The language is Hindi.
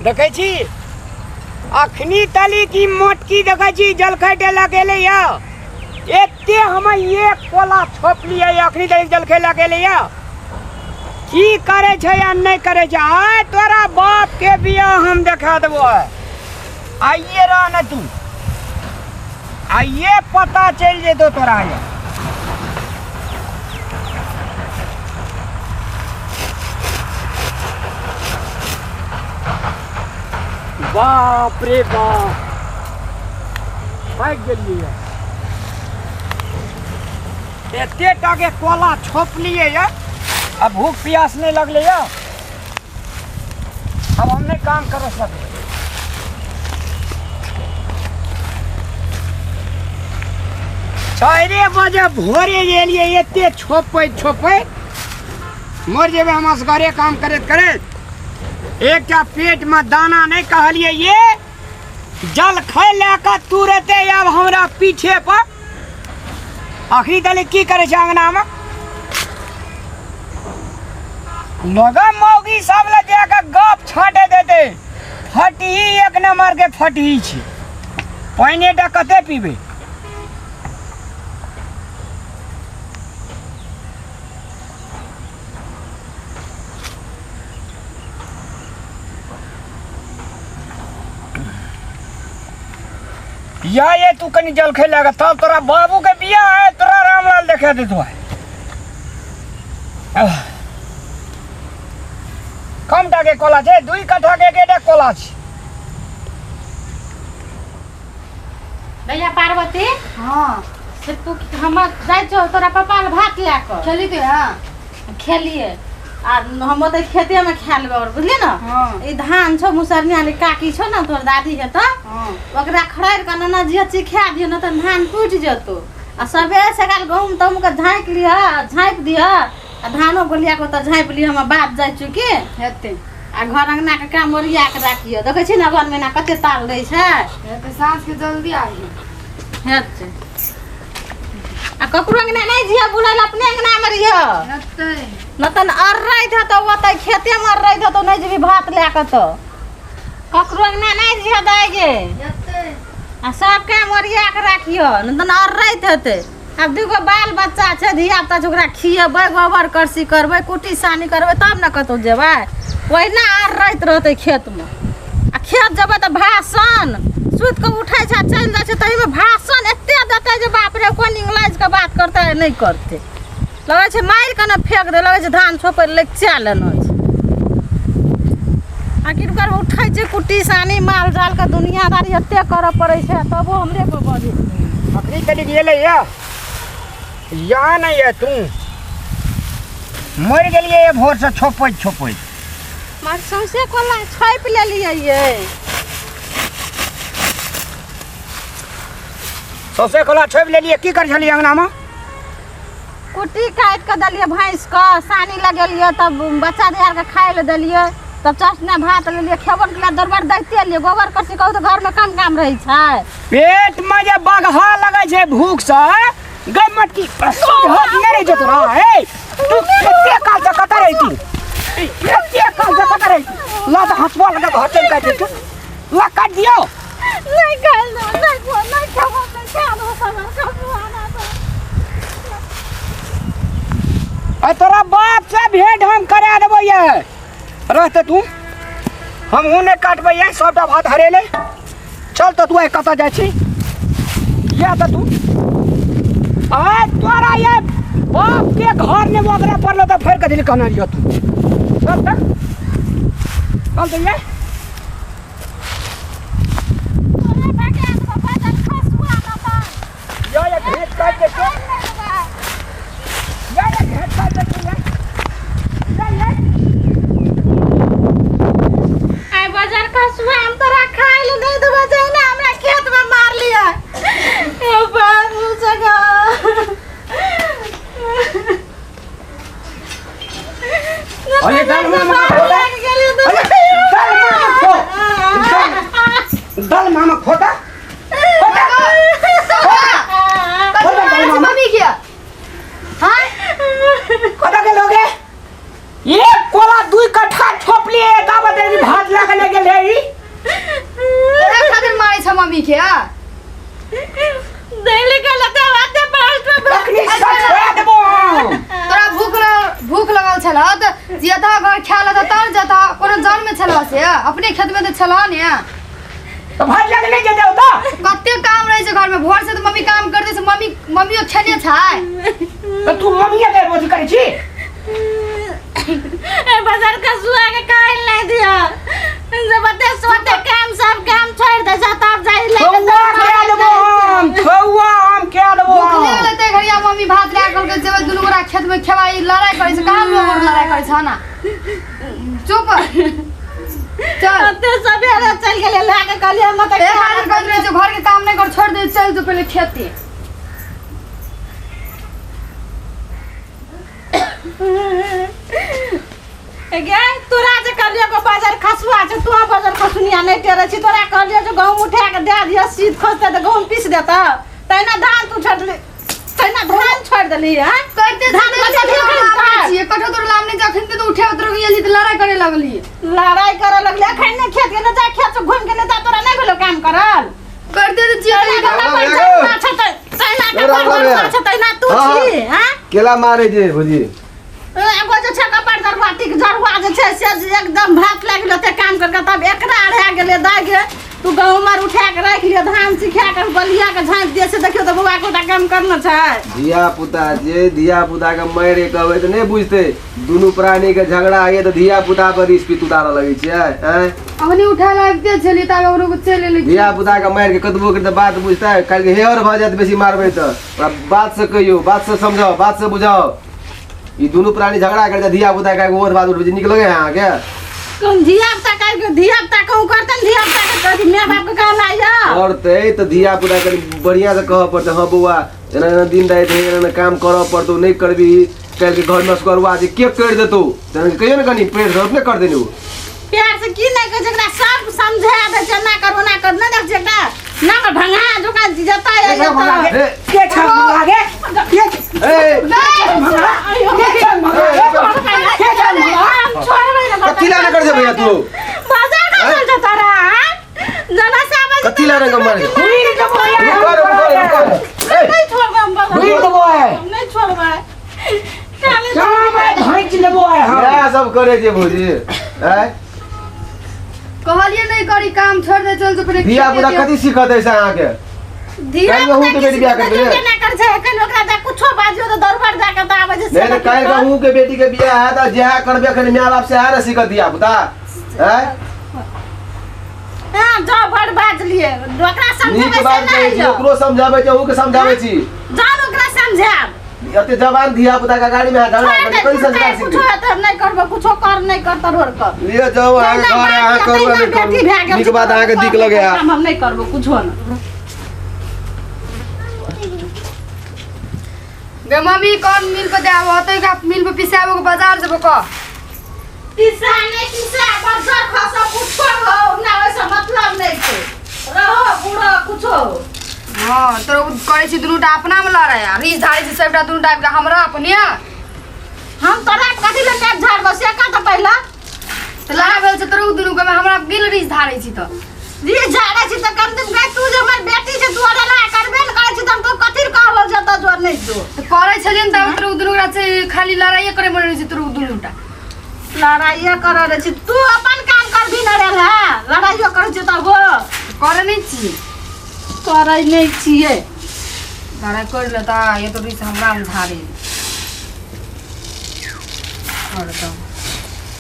देखे छी अखनी तली की मोटकी देखे छी जलखै डेला गेले या एते हम एक कोला छोप लिए अखनी तली जलखै ला गेले या की करे छै या नहीं करे छै। आय तोरा बाप के बियाह हम देखा देबो है। आइए रह न तू आइए पता चल जेतो तोरा ये। बाप रे बाप भाग गेलिए एते टाके कोला छोप लिए या अब भूख प्यास नहीं लगले या अब हम नहीं काम कर सकते। 4 बजे भोरे गेलिए एते छोपे मर जेबे हम असगरे काम करत करत। एक पेट में दाना नहीं कहलिए ये जल खै लेकर तुरते अब हमरा पीछे पर आखिरी दल की करे छै अंगना में लोग मौगी सब ले जाकर गप छाटे देते फटी एक नंबर के फटी छी पानी टा कते पीबे। या ये तू कनी जल खे लगा तब तोरा बाबू के बियाह है तोरा रामलाल देखे देतो है। कम टाके कोला छे 2 कट्ठा के केटा कोला छी। भैया पार्वती हां से तू हम जाय छो तोरा पापा ले भात ला कर खेली दे। हां खेलिए आ हम त खेते में खा लेबे और बुझली ना। ई धान छो मुसरनी वाली काकी छो ना तोर दादी है त ओकरा खड़ार के नना जी चिखा दियो न त धान टूट जतो आ सबे सकाल गहूम तम के झाँक लिया झाँप दिया आ धानो गोलिया को त झाँप लिया हम बात जाय छु के हेते आ घर अंगना के काम ओरिया के राखियो देखे छी ना 1 महीना कते ताल दै छै हेते साँझ के जल्दी आही हेते आ ककरो अंगना नहीं जिया बुलाल अपने अंगना में रियो हेते न त अर्रै थ त ओतै खेते में अर्रै थ त नहीं जेबी भात ले के त ककरो अंगना नहीं जिया दाय गे हेते आ सब काम ओरिया के राखियो न त अर्रै थते। अब 2 गो बाल बच्चा छै धिया पुता ओकरा खियेबै गोबर करसी करबै कुटी सानी करबै तब न कतौ जेबै ओहिना अर्रैत रहतै खेत में आ खेत जेबै त भाषण सुत के उठै छै चल जाय छै तही में भाषण एते देतै जे बाप रे कोन इंग्लिश के बात करतै नहीं करतै लगे छै मार के न फेंक दे लगे छै धान छोपे लेचा लेना छै आखिर कर उठै छै कुटी सानी माल जाल के दुनियादारी एते करऽ पड़ै छै तबो हमरे पर बजे अखनी कनी गेले या नहीं है तू मर गेलिए ये भोर से छोपै मार सौसे कोला छाप लेलिए ये सौसे कोला छोप लेलिए की कर छलिए अंगना में कुटी काट के दलिए भैंस के सानी लगेलिए तब बच्चा दियार के खाए ले दलिए तब चसना भात ले लिए खेवन के दरबार दैते लिए गोबर करसी कहू तो घर में काम रही छै पेट में जे बगहा लगे छै भूख से गै मटकी हाथ नहीं रह जतो रहा है तू एते काल से कत रही एते काल से कत रही ला तो हसवा लगा घर चल काट दे ला काट दियो नहीं गल नहीं खाओ सामान खाना आ तोरा बाप से भेंट हम करा देबो ये रहते तू हम हुने काटबै ये सबटा भात हरेले चल तो तू कत जाय छी या त तू आ तोरा ये बाप के घर ने ओकरा पड़लो त फेर कथि कहना लियो तू चल तो ये अरे बाटे पापा त खसुआ ना या भेंट काट दे या भेंट काट दे या आई बाजार खसुआ हम तोरा खाए ले नहीं देबे जाय ना हमरा खेत में मार लिया ए बाबू जगह अरे चल कहाँ से अपने खेत में तो छला ने तो भात लगे नहीं जेते हो तो कते काम रहे छै घर में भोर से तो मम्मी काम करते से मम्मी खेने छै तो तू मम्मी के रोटी करे छी ए बाजार का सुआ के काल नहीं दिया जब बते सोते काम सब काम छोड़ दे जा तब जाई ले खौआ हम के देबो भूखले लेते घरिया मम्मी भात ला करके जेबे दुनु गोरा खेत में खेवाई लड़ाई करे छै काम लोग लड़ाई करे छै ना चुप चल ते सबेरे चल गेले लाके कहलिए मत ए हाल कर रहे जो घर के काम नहीं कर छोड़ दे चल जो पहले खेते गे तोरा जे कहलिए को बाजार खसुआ छै तू बाजार खसुनिया नहीं टेरे छी तोरा कहलिए जो गहूम उठा के दे दिया सीध खसते तो गहूम पीस देता तैना धान तू छोड़ तैना धान छोड़ देली हां करते धान छिए कठो तोर लामने जखन के तो उठे उतर गेली त लड़ाई करे लगली लड़ाई करे लगले अखन ने खेत के न जा खेत से घूम के न जा तोरा नहीं भेलो काम करल करते तो चिया तैना तू छी हां केला मारे जे भुजी एगो जे छका पर दरवाटी के जरवा जे छै से एकदम भात लाग गेल ते काम करके तब एकरा रह गेले दाय गे तू गहूम मार उठा के रख लियो धान सिखा के बलिया के झाँट दिए से देखियो तो बउआ को काम करना छै धिया पुता जे धिया पुता के मारे कहबै त नहीं बुझते दुनु प्राणी के झगड़ा आए तो धिया पुता पर स्पीड उतार लगै छै हैं अपनी उठा लाबते छली त हमरो को चले ले धिया पुता के मार के कतबो के बात बुझता है काल के हेयर भ जात बेसी मारबै त बात से कहियो बात से समझाओ बात से बुझाओ ई दुनु प्राणी झगड़ा करे त धिया पुता के और बात उठ निकल गए हां के कौन धिया पुता के धिया पुता कहूं करतन धिया पुता के कथि माय बाप के कहला या करते त धिया पुता के बढ़िया से कह पड़ते हां बउआ एना दिन रात एना काम करऽ पड़तो नहीं करबी काल के घर में करवा जे के कर देतो तने कहियो न कनी पेट से अपने कर देनु प्यार से की नहीं कह जकरा सब समझा दे छै ना करो ना कर ना देख जकरा ना भंगा जोका जता है के छम लागे के ए कथी लाने कर जे भैया तू बाजार का चल जाता रहा जना साबज कथी लाने का मारे हुई तो बोया नहीं छोड़बा हम बाजार हुई तो बोया नहीं छोड़बा कहां मैं भैंस लेबो है हम क्या सब करे जे भौजी हैं कहलिए नहीं करी काम छोड़ दे चल जो पहले धिया पुता कथी सीखत है से अहाँ के धिया काहे कहूं के बेटी बियाह कर देले ना कर छै कन ओकरा जा कुछो बाजियो तो दरबार जाके त आबै छै नहीं काहे कहूं के बेटी के बियाह है त जेहा करबे खन माय बाप से आ ना सीखत धिया पुता हैं हां जो बड़ बात लिए ओकरा समझाबै नीक बात कहै छी ओकरो समझाबै छी ओहू के समझाबै छी जान ओकरा समझाब अते जवान धिया पुता का गाड़ी में झगड़ा करे कोई संस्कार सीख कुछो त नहीं करबो कुछो कर नहीं कर तरोर कर लिए जाओ आ घर आ करबो नहीं करू नीक बात अहाँ के दिख लगे आ हम नहीं करबो कुछो ना बे मम्मी कौन मिल पे दे होतै का मिल पे पिसाबो के बाजार जेबो क पिसा नहीं पिसा बाजार खसा कुछो हो ना वैसा मतलब नहीं छै रहो पूरा कुछो हां तोरा करे छी दुनुटा अपना में लड़ाई आ रीस धारी से सबटा दुनु टाइप के हमरा अपने हम तोरा कथि ले नेट झाड़ बस एका त पहिला त ला भेल छ तोरा दुनु के में हमरा बिल रीस धारै छी त री झाड़ा छी त कम दिन गए तू जे हमर बेटी छै तू अरे ला करबे न करे छी त हम तो कथि कहलो जता जोर नहीं दो त करे छलिन त तोरा दुनु के से खाली लड़ाई करे मन छी तोरा दुनुटा लड़ाई कर रे छी तू अपन काम कर भी न रे लड़ाई कर छी त हो करे नहीं छी करे नहीं छिए लड़ाई कर लेता ये तो रीस हमरा में धारे और तो